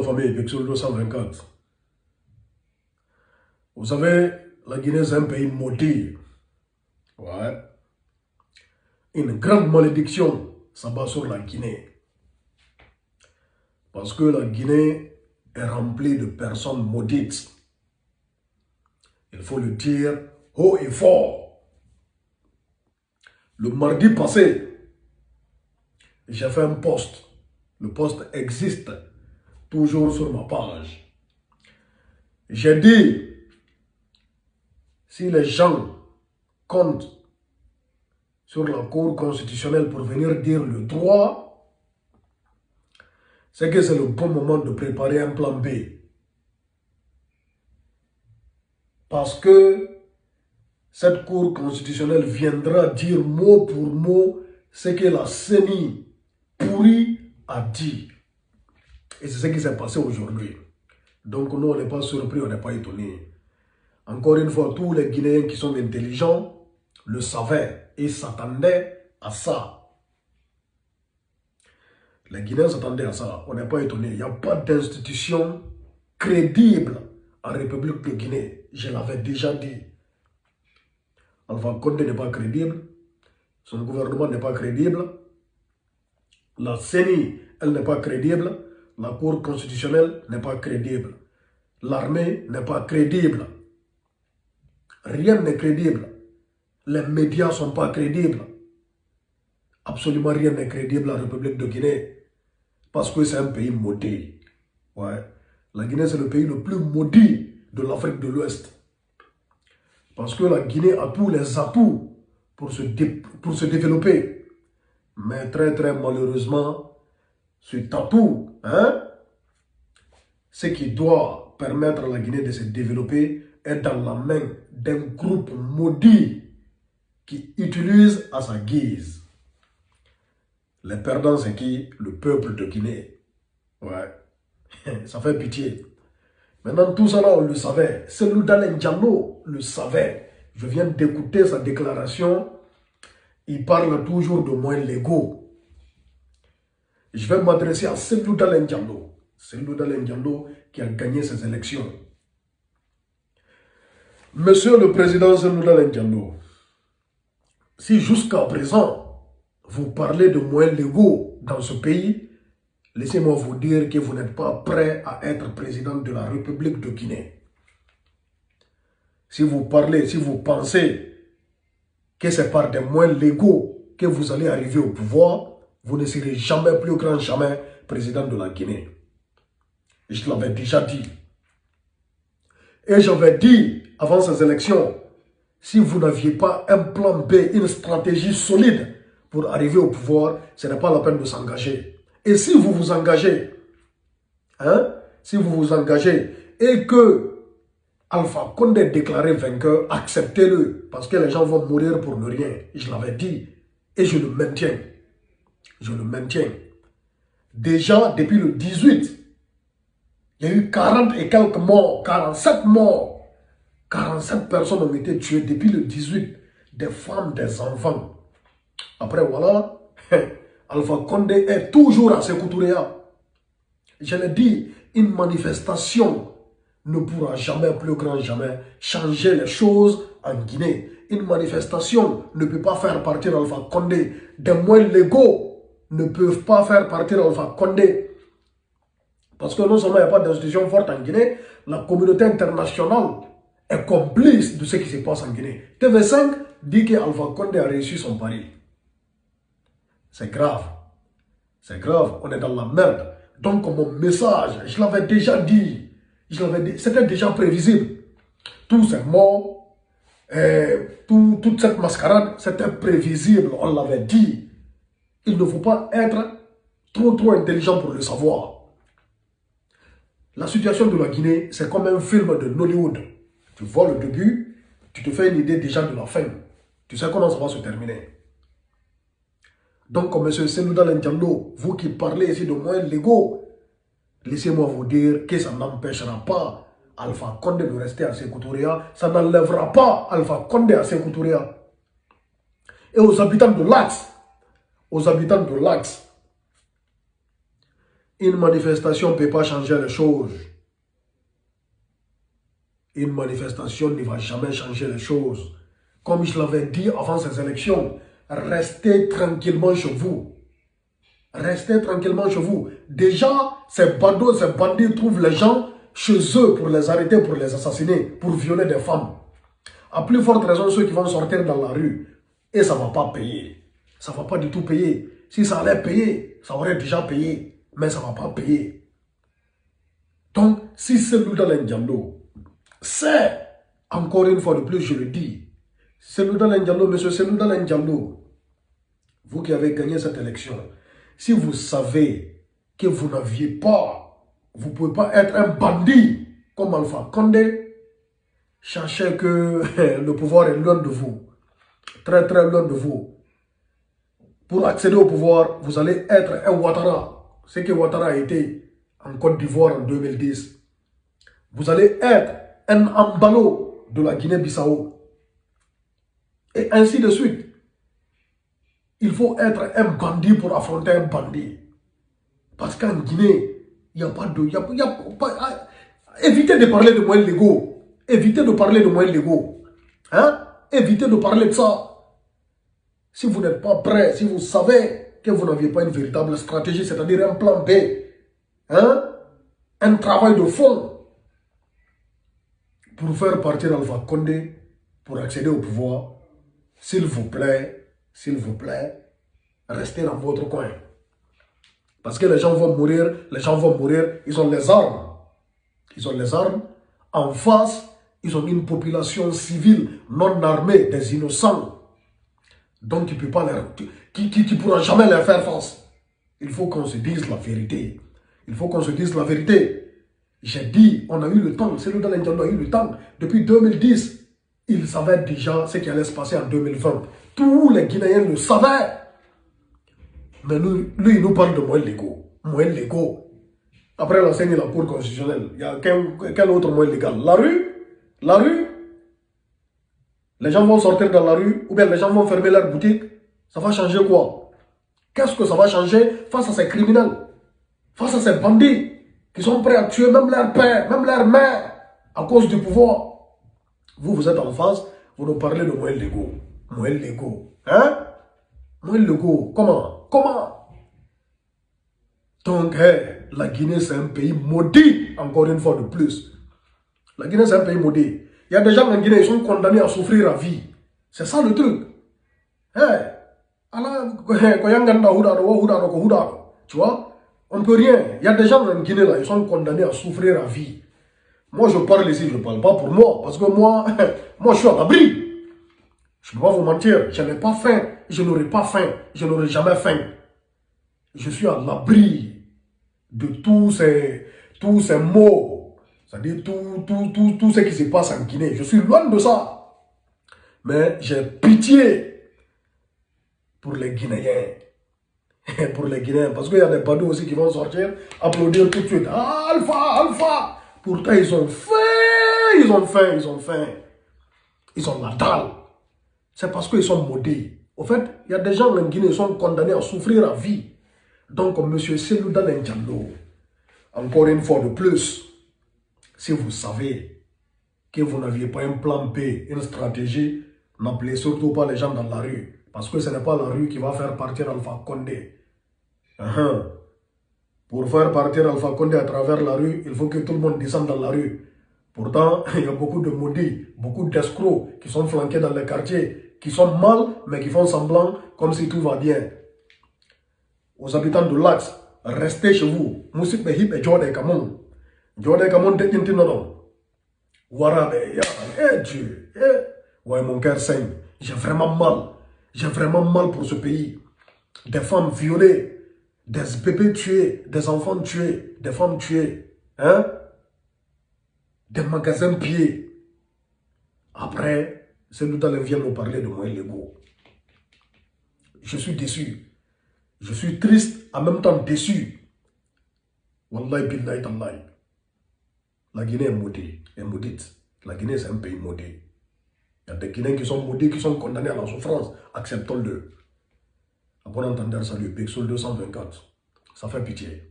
Famille, Pixel 224. Vous savez, la Guinée c'est un pays maudit. Ouais. Une grande malédiction s'abat sur la Guinée. Parce que la Guinée est remplie de personnes maudites. Il faut le dire haut et fort. Le mardi passé, j'ai fait un post. Le post existe toujours sur ma page. J'ai dit, si les gens comptent sur la Cour constitutionnelle pour venir dire le droit, c'est que c'est le bon moment de préparer un plan B. Parce que cette Cour constitutionnelle viendra dire mot pour mot ce que la CENI pourrie a dit. Et c'est ce qui s'est passé aujourd'hui. Donc nous, on n'est pas surpris, on n'est pas étonnés. Encore une fois, tous les Guinéens qui sont intelligents le savaient et s'attendaient à ça. Les Guinéens s'attendaient à ça, on n'est pas étonnés. Il n'y a pas d'institution crédible en République de Guinée. Je l'avais déjà dit. Alpha Condé n'est pas crédible. Son gouvernement n'est pas crédible. La CENI, elle n'est pas crédible. La Cour constitutionnelle n'est pas crédible. L'armée n'est pas crédible. Rien n'est crédible. Les médias ne sont pas crédibles. Absolument rien n'est crédible en République de Guinée. Parce que c'est un pays maudit. Ouais. La Guinée, c'est le pays le plus maudit de l'Afrique de l'Ouest. Parce que la Guinée a tous les atouts pour se développer. Mais très malheureusement, cet atout, ce qui doit permettre à la Guinée de se développer est dans la main d'un groupe maudit qui utilise à sa guise. Les perdants, c'est qui? Le peuple de Guinée. Ouais. Ça fait pitié. Maintenant, tout ça là, on le savait. Cellou Dalein Diallo le savait. Je viens d'écouter sa déclaration. Il parle toujours de moyens légaux. Je vais m'adresser à Cellou Dalein Diallo. Cellou Dalein Diallo qui a gagné ces élections. Monsieur le président Cellou Dalein Diallo, si jusqu'à présent, vous parlez de moyens légaux dans ce pays, laissez-moi vous dire que vous n'êtes pas prêt à être président de la République de Guinée. Si vous parlez, si vous pensez que c'est par des moyens légaux que vous allez arriver au pouvoir, vous ne serez jamais, plus grand jamais, président de la Guinée. Je l'avais déjà dit. Et j'avais dit, avant ces élections, si vous n'aviez pas un plan B, une stratégie solide pour arriver au pouvoir, ce n'est pas la peine de s'engager. Et si vous vous engagez, si vous vous engagez et que Alpha Condé est déclaré vainqueur, acceptez-le, parce que les gens vont mourir pour ne rien. Je l'avais dit et je le maintiens. Je le maintiens. Déjà, depuis le 18, il y a eu 40 et quelques morts, 47 morts. 47 personnes ont été tuées depuis le 18, des femmes, des enfants. Après, voilà, Alpha Condé est toujours à Sékou Touréa. Je l'ai dit, une manifestation ne pourra jamais, plus grand jamais, changer les choses en Guinée. Une manifestation ne peut pas faire partir Alpha Condé. Des moyens légaux ne peuvent pas faire partir Alpha Condé. Parce que non seulement il n'y a pas d'institution forte en Guinée, la communauté internationale est complice de ce qui se passe en Guinée. TV5 dit qu'Alpha Condé a réussi son pari. C'est grave. C'est grave, on est dans la merde. Donc mon message, je l'avais déjà dit. C'était déjà prévisible. Tous ces morts, toute cette mascarade, c'était prévisible, on l'avait dit. Il ne faut pas être trop intelligent pour le savoir. La situation de la Guinée, c'est comme un film de Nollywood. Tu vois le début, tu te fais une idée déjà de la fin. Tu sais comment ça va se terminer. Donc, comme M. Cellou Dalein Diallo, vous qui parlez ici de moyens légaux, laissez-moi vous dire que ça n'empêchera pas Alpha Condé de rester à Sékou Touréa. Ça n'enlèvera pas Alpha Condé à Sékou Touréa. Et aux habitants de l'Axe, Une manifestation ne peut pas changer les choses. Une manifestation ne va jamais changer les choses. Comme je l'avais dit avant ces élections, restez tranquillement chez vous. Restez tranquillement chez vous. Déjà, ces badauds, ces bandits trouvent les gens chez eux pour les arrêter, pour les assassiner, pour violer des femmes. À plus forte raison, ceux qui vont sortir dans la rue. Et ça ne va pas payer. Ça ne va pas du tout payer. Si ça allait payer, ça aurait déjà payé. Mais ça ne va pas payer. Donc, si Cellou Dalein Diallo, c'est, encore une fois de plus, je le dis, Cellou Dalein Diallo, monsieur Cellou Dalein Diallo, vous qui avez gagné cette élection, si vous savez que vous n'aviez pas, vous ne pouvez pas être un bandit comme Alpha Condé, sachez que le pouvoir est loin de vous, très très loin de vous. Pour accéder au pouvoir, vous allez être un Ouattara, ce que Ouattara a été en Côte d'Ivoire en 2010. Vous allez être un Ambalo de la Guinée-Bissau. Et ainsi de suite. Il faut être un bandit pour affronter un bandit. Parce qu'en Guinée, il n'y a pas de... évitez de parler de moyens légaux. Évitez de parler de moyens légaux. Hein? Évitez de parler de ça. Si vous n'êtes pas prêt, si vous savez que vous n'aviez pas une véritable stratégie, c'est-à-dire un plan B, hein? Un travail de fond pour faire partir Alpha Condé, pour accéder au pouvoir, s'il vous plaît, restez dans votre coin. Parce que les gens vont mourir, ils ont les armes. Ils ont les armes. En face, ils ont une population civile non armée, des innocents. Donc, qui ne pourra jamais leur faire face. Il faut qu'on se dise la vérité. Il faut qu'on se dise la vérité. J'ai dit, on a eu le temps, Cellou Dalein Diallo a eu le temps. Depuis 2010, il savait déjà ce qui allait se passer en 2020. Tous les Guinéens le savaient. Mais lui, il nous parle de moyens légaux. Moyens légaux. Après l'enseigne de la Cour constitutionnelle, il y a quel autre moyen légal? La rue. Les gens vont sortir dans la rue, ou bien les gens vont fermer leur boutique. Ça va changer quoi? Qu'est-ce que ça va changer face à ces criminels? Face à ces bandits qui sont prêts à tuer même leur père, même leur mère, à cause du pouvoir. Vous êtes en face, vous nous parlez de moyens légaux. Moyens légaux. Hein? Moyens légaux. Comment? Donc, la Guinée, c'est un pays maudit, encore une fois de plus. La Guinée, c'est un pays maudit. Il y a des gens en Guinée, ils sont condamnés à souffrir à vie. C'est ça le truc. Tu vois? On ne peut rien. Il y a des gens en Guinée, là, ils sont condamnés à souffrir à vie. Moi, je parle ici, je ne parle pas pour moi. Parce que moi, je suis à l'abri. Je ne vais pas vous mentir. Je n'ai pas faim. Je n'aurai pas faim. Je n'aurai jamais faim. Je suis à l'abri de tous ces maux. C'est-à-dire tout ce qui se passe en Guinée. Je suis loin de ça. Mais j'ai pitié pour les Guinéens. Pour les Guinéens. Parce qu'il y a des badauds aussi qui vont sortir, applaudir tout de suite. Ah, Alpha! Pourtant, ils ont faim. Ils ont la dalle. C'est parce qu'ils sont maudits. Au fait, il y a des gens en Guinée qui sont condamnés à souffrir à vie. Donc, M. Cellou Dalein Diallo, encore une fois de plus, si vous savez que vous n'aviez pas un plan B, une stratégie, n'appelez surtout pas les gens dans la rue. Parce que ce n'est pas la rue qui va faire partir Alpha Condé. Pour faire partir Alpha Condé à travers la rue, il faut que tout le monde descende dans la rue. Pourtant, il y a beaucoup de maudits, beaucoup d'escrocs qui sont flanqués dans les quartiers, qui sont mal, mais qui font semblant comme si tout va bien. Aux habitants de l'Axe, restez chez vous. Moussik Behip et Jodé Kamon. Jodé Kamon de Intinono. Warabe, Dieu. Ouais, mon cœur saigne. J'ai vraiment mal. J'ai vraiment mal pour ce pays. Des femmes violées, des bébés tués, des enfants tués, des femmes tuées. Hein? Des magasins pillés. Après, Cellou Dalein vient me parler de moyens légaux. Je suis déçu. Je suis triste, en même temps déçu. Wallahi billahi tallahi. La Guinée est maudite. La Guinée, c'est un pays maudit. Il y a des Guinéens qui sont maudits, qui sont condamnés à la souffrance. Acceptons-le. À bon entendeur, salut, Pexol 224. Ça fait pitié.